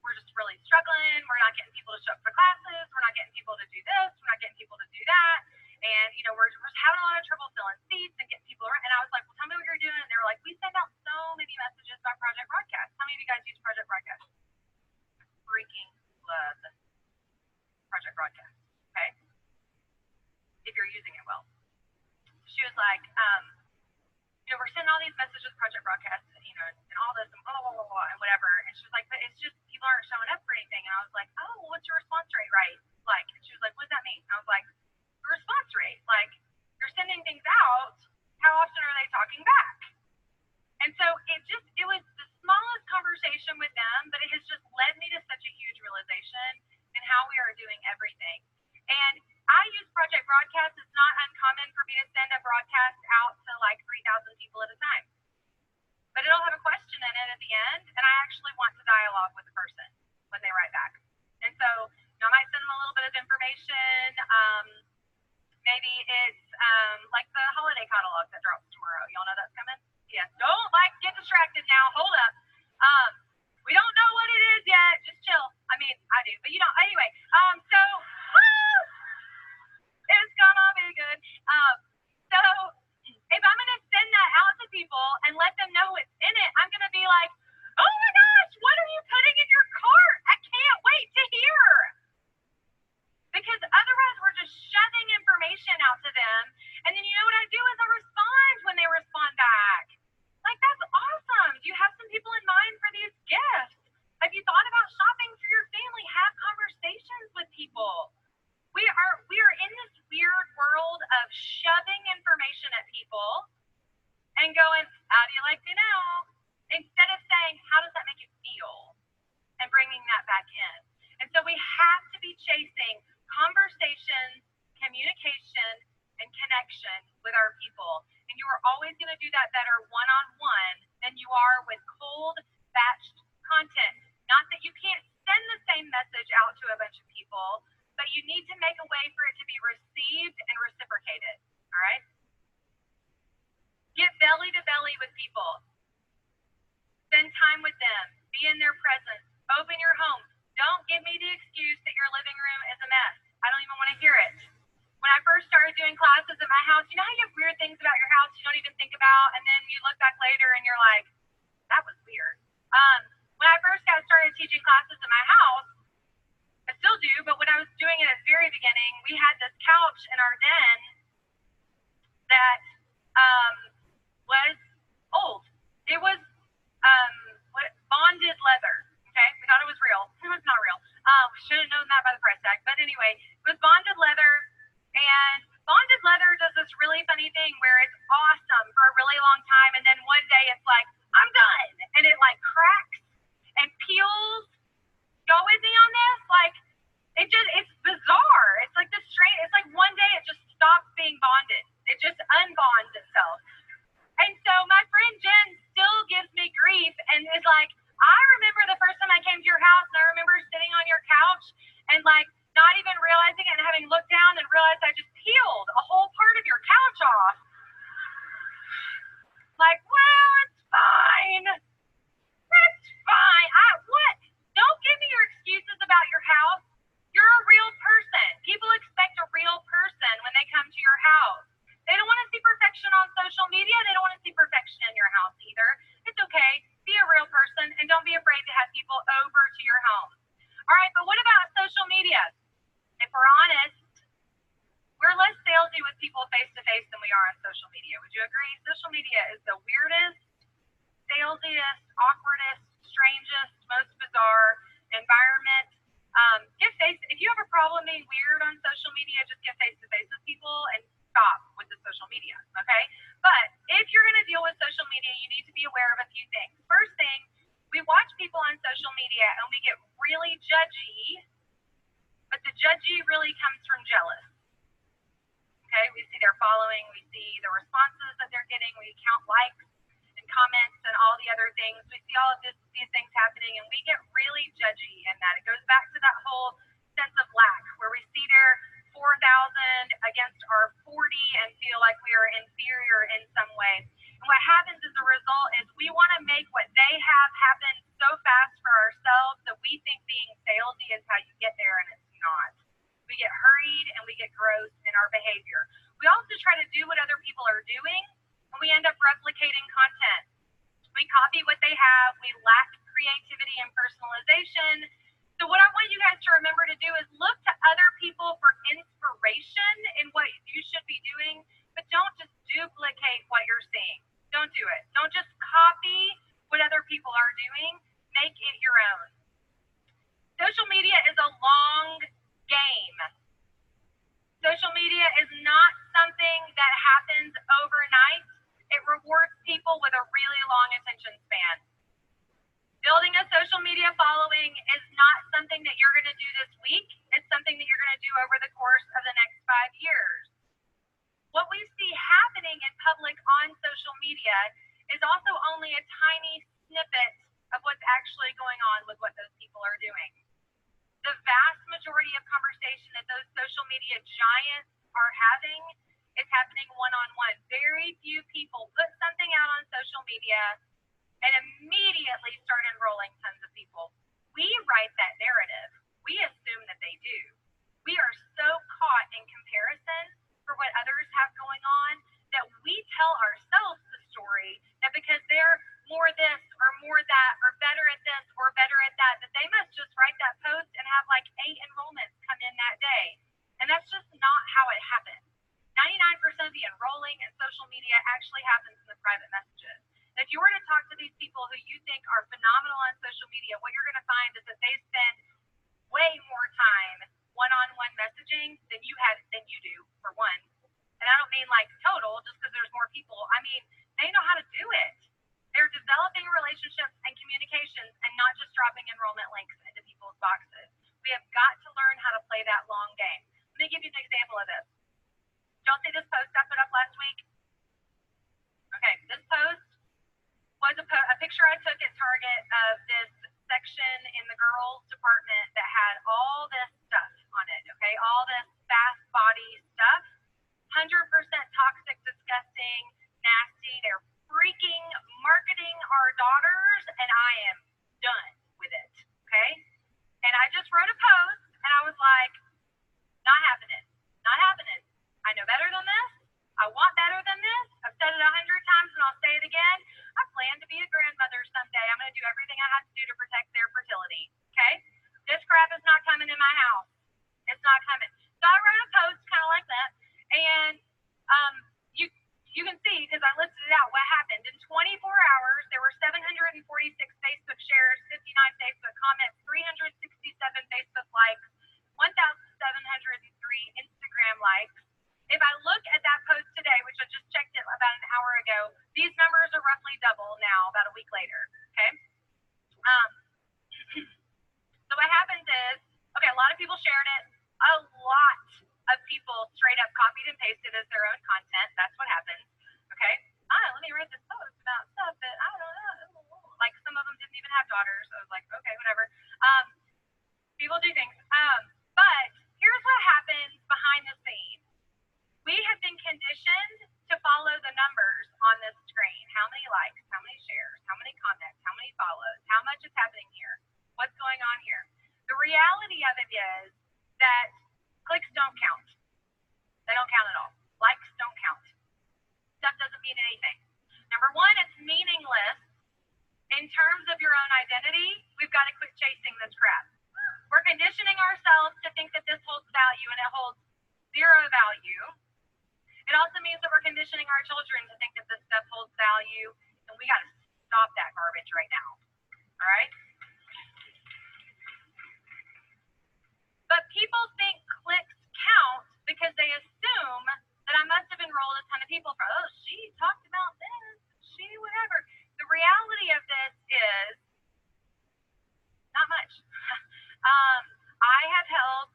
we're just really struggling. We're not getting people to show up for classes. We're not getting people to do this. We're not getting people to do that. And, you know, we're having a lot of trouble filling seats and getting people around. And I was like, well, tell me what you're doing. And they were like, we send out so many messages about Project Broadcast. How many of you guys use Project Broadcast? Freaking love Project Broadcast. Okay? If you're using it well. She was like, you know, we're sending all these messages with Project Broadcast, you know, and all this and blah, blah, blah, blah, and whatever. And she was like, but it's just people aren't showing up for anything. And I was like, oh, well, what's your response rate, right? Like, and she was like, what does that mean? And I was like, your response rate. Like, you're sending things out. How often are they talking back? And so it was the smallest conversation with them, but it has just led me to such a huge realization in how we are doing everything. And I use Project Broadcast. It's not uncommon for me to send a broadcast out to like 3,000 people at a time. But it'll have a question in it at the end, and I actually want to dialogue with the person when they write back. And so I might send them a little bit of information. Maybe it's like the holiday catalog that drops tomorrow. Y'all know that's coming? Yes. Don't get distracted now. Hold up. We don't know what it is yet. Just chill. I mean, I do, but you don't. Anyway, so it's gonna be good. So if I'm gonna send that out to people and let them know what's in it, I'm gonna be like, oh my gosh, what are you putting in your cart? I can't wait to hear. Because otherwise we're just shoving information out to them. And then you know what I do is I respond when they respond back. Like, that's awesome. Do you have some people in mind for these gifts? Have you thought about shopping for your family? Have conversations with people. We are in this weird world of shoving information at people and going, how do you like me now? Instead of saying, how does that make you feel? And bringing that back in. And so we have to be chasing conversation, communication, and connection with our people. And you are always going to do that better one-on-one than you are with cold, batched content. Not that you can't send the same message out to a bunch of people, but you need to make a way for it to be received and reciprocated. All right? Get belly to belly with people. Spend time with them. Be in their presence. Open your home. Don't give me the excuse that your living room is a mess. I don't even want to hear it. When I first started doing classes at my house, you know how you have weird things about your house you don't even think about, and then you look back later and you're like, that was weird. When I first got started teaching classes at my house, I still do, but when I was doing it at the very beginning, we had this couch in our den that was old. It was bonded leather. Okay, we thought it was real. It was not real. We should have known that by the price tag. But anyway, it was bonded leather, and bonded leather does this really funny thing where it's awesome for a really long time, and then one day it's like, I'm done, and it like cracks and peels. Go with me on this? Like, it's bizarre. It's like this strange. It's like one day it just stops being bonded. It just unbonds itself. And so my friend Jen still gives me grief and is like, I remember the first time I came to your house, and I remember sitting on your couch and like not even realizing it and having looked down and realized I just peeled a whole part of your couch off. Like, well, it's fine. It's fine. What? Don't give me your excuses about your house. You're a real person. People expect a real person when they come to your house. They don't want to see perfection on social media. They don't want to see perfection in your house either. It's okay. Be a real person, and don't be afraid to have people over to your home. All right, but what about social media? If we're honest, we're less salesy with people face-to-face than we are on social media. Would you agree? Social media is the weirdest, salesiest, awkwardest, strangest, most bizarre environment. If you have a problem being weird on social media, just get face-to-face with people and stop with the social media, okay? But if you're going to deal with social media, you need to be aware of a few things. First thing, we watch people on social media and we get really judgy, but the judgy really comes from jealous. Okay, we see their following, we see the responses that they're getting, we count likes and comments and all the other things. We see all of these things happening, and we get really judgy in that. It goes back to that whole sense of lack, where we see their 4,000 against our 40 and feel like we are inferior in some way. And what happens as a result is we want to make what they have happen so fast for ourselves that we think being salesy is how you get there, and it's not. We get hurried and we get gross in our behavior. We also try to do what other people are doing, and we end up replicating content. We copy what they have. We lack creativity and personalization. So what I want you guys to remember to do is look to other people for inspiration in what you should be doing, but don't just duplicate what you're seeing. Don't do it. Don't just copy what other people are doing. Make it your own. Social media is a long game. Social media is not something that happens overnight. It rewards people with a really long attention span. Building a social media following is not something that you're going to do this week. It's something that you're going to do over the course of the next 5 years. What we see happening in public on social media is also only a tiny snippet of what's actually going media giants are having is happening one-on-one. Very few people put something out on social media and immediately start enrolling tons of people. We write that narrative. We assume that they do. We are so caught in comparison for what others have going on that we tell ourselves the story that because they're more this or more that or better at this or better at that, that they must just write that post and have like 8 enrollments come in that day. And that's just not how it happens. 99% of the enrolling in social media actually happens in the private messages. And if you were to talk to these people who you think are phenomenal on social media, what you're going to find is that they spend way more time one-on-one messaging than you do, for one. And I don't mean like total, just because there's more people. I mean, they know how to do it. They're developing relationships and communications and not just dropping enrollment links into people's boxes. We have got to learn how to play that long game. Let me give you an example of this. Did y'all see this post I put up last week? Okay, this post was a picture I took at Target of this section in the girls department that had all this stuff on it, okay? All this fast body stuff. 100% toxic, disgusting, nasty. They're freaking marketing our daughters, and I am done with it, okay? And I just wrote a post, and I was like, not happening. Not happening. I know better than this. I want better than this. I've said it 100 times, and I'll say it again. I plan to be a grandmother someday. I'm going to do everything I have to do to protect their fertility, okay? This crap is not coming in my house. It's not coming. So I wrote a post kind of like that, and you can see, because I listed it out, what happened. In 24 hours, there were 746 Facebook shares, 59 Facebook comments, 367 Facebook likes, 1,703 Instagram likes. If I look at that post today, which I just checked it about an hour ago, these numbers are roughly double now, about a week later, okay? So what happens is, okay, a lot of people shared it. A lot of people straight up copied and pasted as their own content. That's what happens, okay? Let me write this post about stuff that I don't know. Like, some of them didn't even have daughters, so I was like, okay, whatever. People do things. But here's what happens behind the scenes. We have been conditioned to follow the numbers on this screen. How many likes, how many shares, how many comments, how many follows, how much is happening here, what's going on here. The reality of it is that clicks don't count. They don't count at all. Likes don't count. Stuff doesn't mean anything. Number one, it's meaningless. In terms of your own identity, we've got to quit chasing this crap. We're conditioning ourselves to think that this holds value, and it holds zero value. It also means that we're conditioning our children to think that this stuff holds value, and we got to stop that garbage right now. All right? But people think clicks count because they assume that I must have enrolled a ton of people for, oh, she talked about this, she whatever. The reality of this is not much. I have held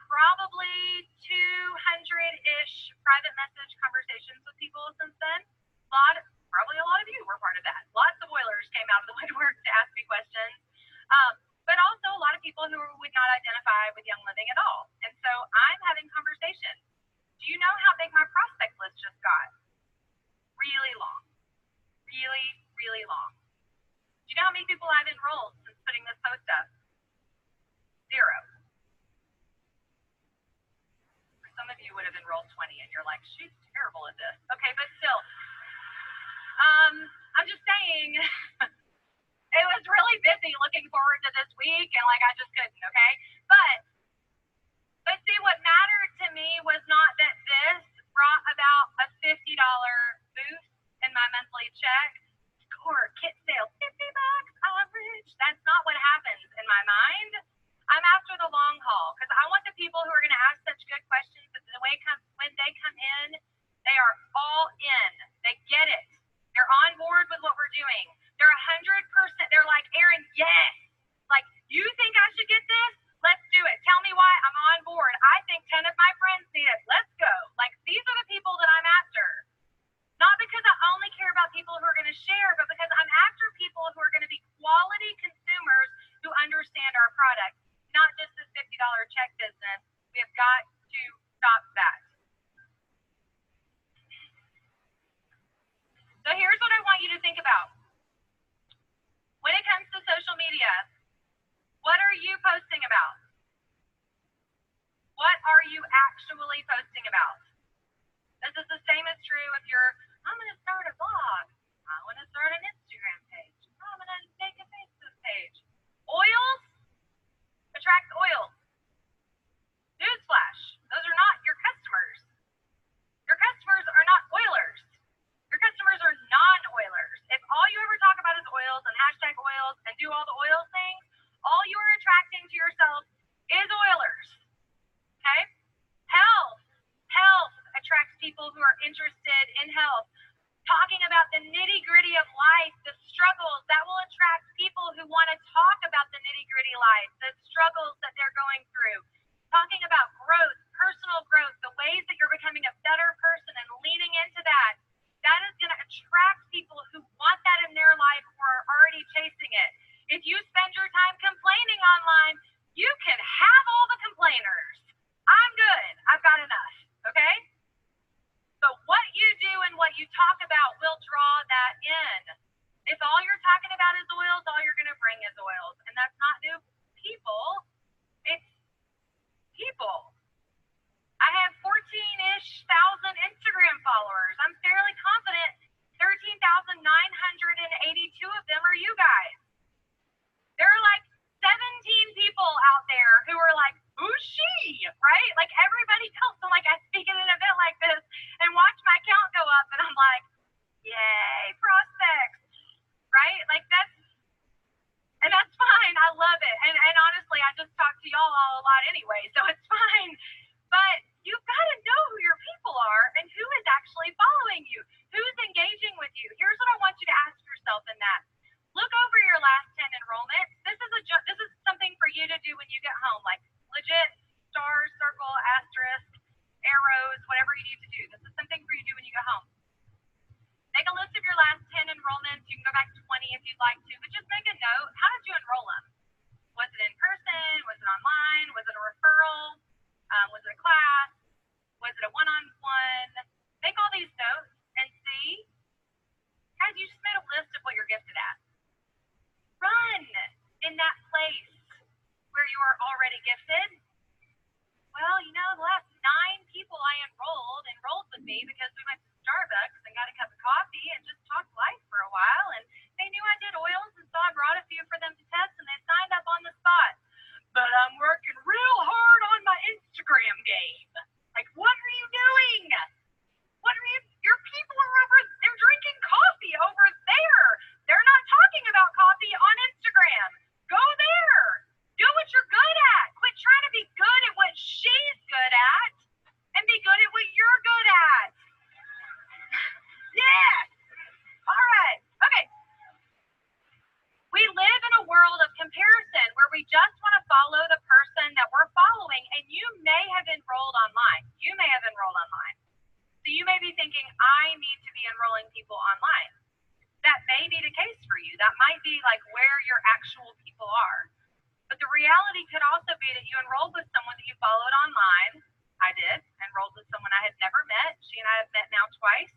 probably 200-ish private message conversations with people since then. Probably a lot of you were part of that. Lots of Oilers came out of the woodwork to ask me questions. But also a lot of people who would not identify with Young Living at all. And so I'm having conversations. Do you know how big my prospect list just got? Really long. Really, really long. Do you know how many people I've enrolled since putting this post up? 0. Some of you would have enrolled 20, and you're like, she's terrible at this. Okay, but still, I'm just saying, it was really busy looking forward to this week, and like I just couldn't. Okay, but see, what mattered to me was not that this brought about a $50 boost in my monthly check or kit sale, $50, I'm rich. That's not what happens in my mind. I'm after the long haul because I want the people who are going to ask such good questions that when they come in, they are all in. They get it. They're on board with what we're doing. They're 100%. They're like, Erin, yes. Like, you think I should get this? Let's do it. Tell me why. I'm on board. I think 10 of my friends need it. Let's go. Like, these are the people that I'm after. Not because I only care about people who are going to share, but because I'm after people who are going to be quality consumers who understand our product. Not just this $50 check business. We have got to stops that. So here's what I want you to think about. When it comes to social media, what are you posting about? What are you actually posting about? This is the same as true if you're, I'm going to start a blog. I want to start an Instagram page. I'm going to make a Facebook page. Oils attract oils. Newsflash, those are not your customers. Your customers are not oilers. Your customers are non-oilers. If all you ever talk about is oils and hashtag oils and do all the oil things, all you are attracting to yourself is oilers. Okay? Health. Health attracts people who are interested in health. Talking about the nitty-gritty of life, the struggles, that will attract people who want to talk about the nitty-gritty life, the struggles that they're going through. Talking about growth, personal growth, the ways that you're becoming a better person and leaning into that, that is going to attract people who want that in their life or are already chasing it. If you spend your time complaining online, you can have all the complainers. I'm good. I've got enough. Okay? But what you do and what you talk about will draw that in. If all you're talking about is oils, all you're going to bring is oils. And that's not new people. It's people. I have 14-ish thousand Instagram followers. I'm fairly confident 13,982 of them are you guys. There are like 17 people out there who are like, who's she? Right? Like everybody else. So like I speak at an event like this and watch my count go up and I'm like, yay, prospects. Right? Like and that's fine. I love it. And honestly, I just talk to y'all a lot anyway, so it's fine. But you've got to know who your people are and who is actually following you, who's engaging with you. Here's what I want you to ask yourself in that. Look over your last 10 enrollments. This is something for you to do when you get home, like legit stars, circle, asterisk, arrows, whatever you need to do. This is something for you to do when you get home. Make a list of your last 10 enrollments. You can go back 20 if you'd like to, but just make a note. How did you enroll them? Was it in person? Was it online? Was it a referral? Was it a class? Was it a one-on-one? Make all these notes and see. Guys, you just made a list of what you're gifted at. Run in that place where you are already gifted. Well, the last 9 people I enrolled with me because we went to Starbucks and got a cup of coffee and just talked life for a while, and they knew I did oils, and so I brought a few for them to test, and they signed up on the spot. But I'm working real hard on my Instagram game. Like, what are you doing? Your people are they're drinking coffee over there. They're not talking about coffee on Instagram. Go there. Do what you're good at. Quit trying to be good at what she's good at and be good at what you're good at. Yes. All right. Okay. We live in a world of comparison where we just want to follow the person that we're following, and you may have enrolled online. So you may be thinking, I need to be enrolling people online. That may be the case for you. That might be like where your actual people are. But the reality could also be that you enrolled with someone that you followed online. I did. Enrolled with someone I had never met. She and I have met now twice.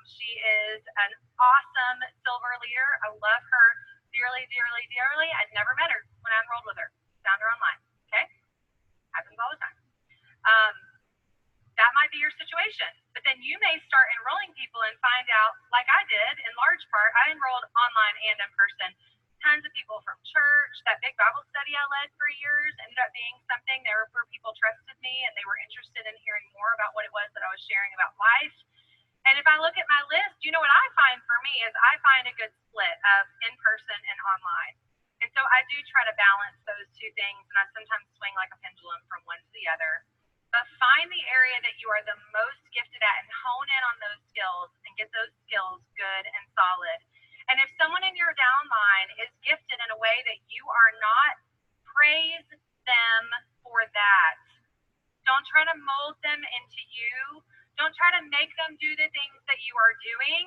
She is an awesome silver leader. I love her dearly, dearly, dearly. I'd never met her when I enrolled with her. Found her online. Okay? Happens all the time. That might be your situation. But then you may start enrolling people and find out, like I did, in large part, I enrolled online and in person. Tons of people from church. That big Bible study I led for years ended up being something where people trusted me and they were interested in hearing more about what it was that I was sharing about life. And if I look at my list, what I find for me is I find a good split of in-person and online. And so I do try to balance those two things, and I sometimes swing like a pendulum from one to the other. But find the area that you are the most gifted at and hone in on those skills and get those skills good and solid. And if someone in your downline is gifted in a way that you are not, praise them for that. Don't try to mold them into you. Don't try to make them do the things that you are doing.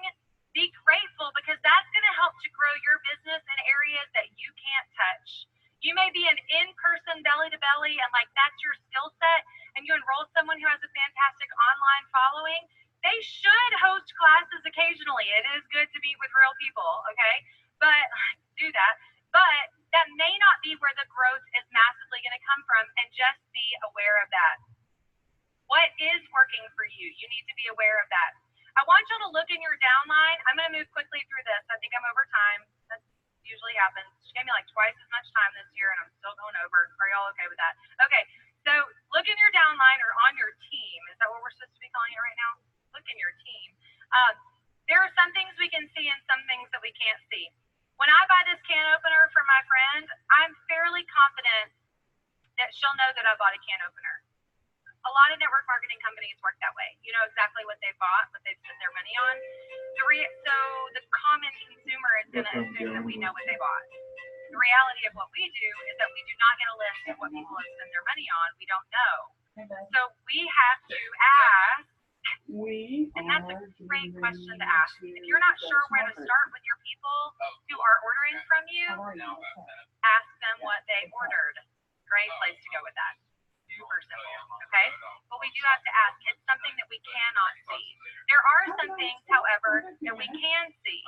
Be grateful, because that's going to help to grow your business in areas that you can't touch. You may be an in-person belly-to-belly and that's your skill set, and you enroll someone who has a fantastic online following, they should host classes occasionally. It is good to meet with real people, okay? But do that. But that may not be where the growth is massively going to come from, and just be aware of that. What is working for you? You need to be aware of that. I want you to look in your downline. I'm going to move quickly through this. I think I'm over time. That usually happens. She gave me like twice as much time this year, and I'm still going over. Are y'all okay with that? Okay. So look in your downline or on your team. Is that what we're supposed to be calling it right now? Look in your team. There are some things we can see and some things that we can't see. When I buy this can opener for my friend, I'm fairly confident that she'll know that I bought a can opener. A lot of network marketing companies work that way. You know exactly what they bought, what they've spent their money on. So the common consumer is going to assume that we know what they bought. The reality of what we do is that we do not get a list of what people have spent their money on. We don't know. So we have to ask, and that's a great question to ask. If you're not sure where to start with your people who are ordering from you, ask them what they ordered. Great place to go with that. Super simple, okay? But we do have to ask. It's something that we cannot see. There are some things, however, that we can see.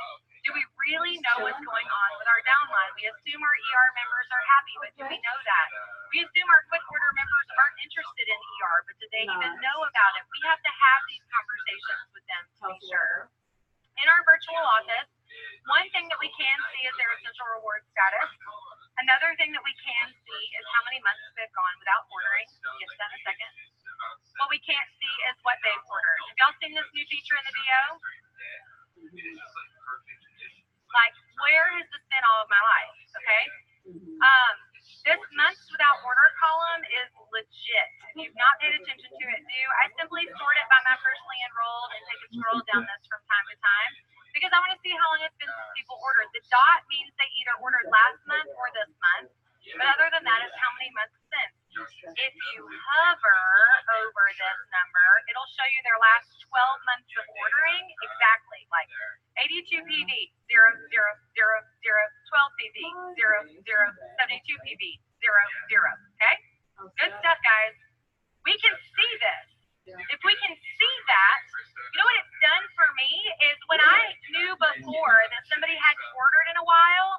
Do we really know what's going on with our downline? We assume our ER members are happy, but do we know that? We assume our quick order members aren't interested in ER, but do they even know about it? We have to have these conversations with them to be sure. In our virtual office, one thing that we can see is their essential reward status. Another thing that we can see is how many months they've gone without ordering. We'll get to that in a second. What we can't see is what they've ordered. Have y'all seen this new feature in the VO? Like, where has this been all of my life? Okay? This months without order column is legit. If you've not paid attention to it, I simply sort it by my personally enrolled and take a scroll down this from time to time, because I want to see how long it's been since people ordered. The dot means they either ordered last month or this month, but other than that, it's how many months since. If you hover over this number, it'll show you their last 12 months of ordering exactly, like 82 PV, 0, 0, 0, 0, 12 PV, 0, 0, 72 PV, 0, 0. Okay? Good stuff, guys. We can see this. If we can see that, you know what it's done for me is when I knew before that somebody hadn't ordered in a while,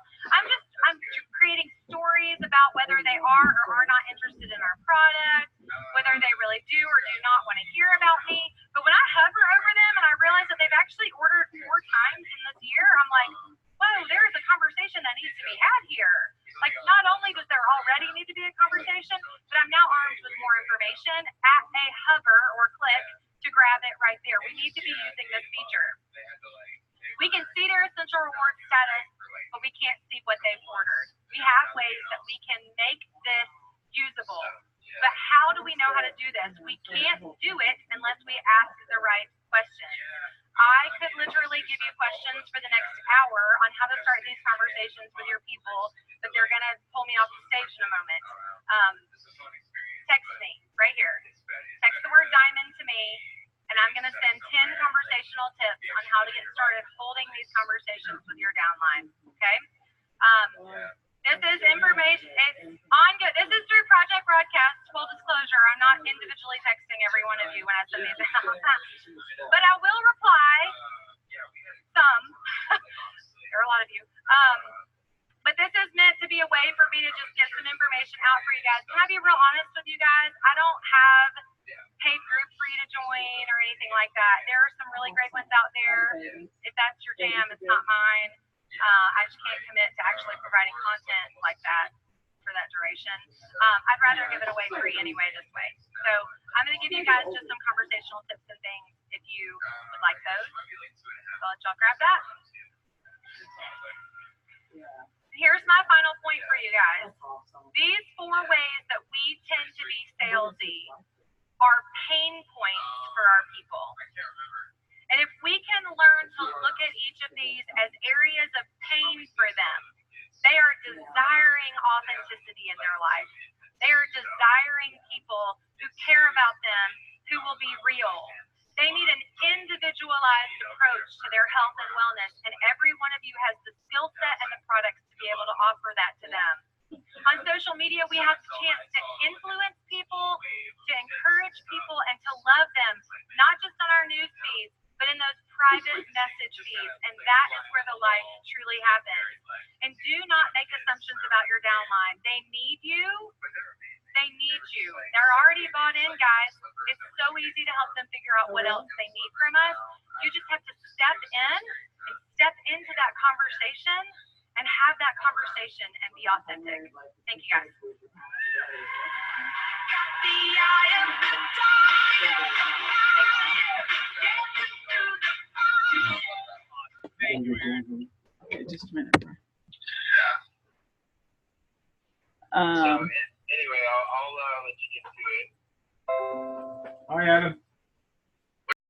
I'm creating stories about whether they are or are not interested in our product, whether they really do or do not want to hear about me. But when I hover over them and I realize that they've actually ordered 4 times in this year, I'm like, whoa, there is a conversation that needs to be had here. Like, not only does there already need to be a conversation, but I'm now armed with more information at a hover or click to grab it right there. We need to be using this feature. We can see their essential reward status, but we can't see what they've ordered. We have ways that we can make this usable. But how do we know how to do this? We can't do it unless we ask the right questions. I could literally give you questions for the next hour on how to start these conversations with your people, but they're going to pull me off the stage in a moment. Text me right here. Text the word diamond to me, and I'm going to send 10 conversational tips on how to get started holding these conversations with your downline. Okay? This is information. It's on. This is through Project Broadcast. Full disclosure, I'm not individually texting every one of you when I send these out, but I will reply. Some. There are a lot of you. But this is meant to be a way for me to just get some information out for you guys. Can I be real honest with you guys? I don't have paid groups for you to join or anything like that. There are some really great ones out there. If that's your jam, it's not mine. I just can't commit to actually providing content like that for that duration. I'd rather give it away free anyway this way. So I'm going to give you guys just some conversational tips and things if you would like those. I'll let y'all grab that. Here's my final point for you guys. These 4 ways that we tend to be salesy are pain points for our people. And if we can learn to look at each of these as areas of pain for them, they are desiring authenticity in their life. They are desiring people who care about them, who will be real. They need an individualized approach to their health and wellness, and every one of you has the skill set and the products to be able to offer that to them. On social media, we have the chance to influence people people, to encourage people, and to love them, not just on our news feeds, but in those private message feeds. And that is where the life truly happens. And do not make assumptions about your downline. They need you. They need you. They're already bought in, guys. It's so easy to help them figure out what else they need from us. You just have to step in and step into that conversation and have that conversation and be authentic. Thank you, guys. Okay, just a minute. So anyway, I'll let you get to it. Hi, Adam.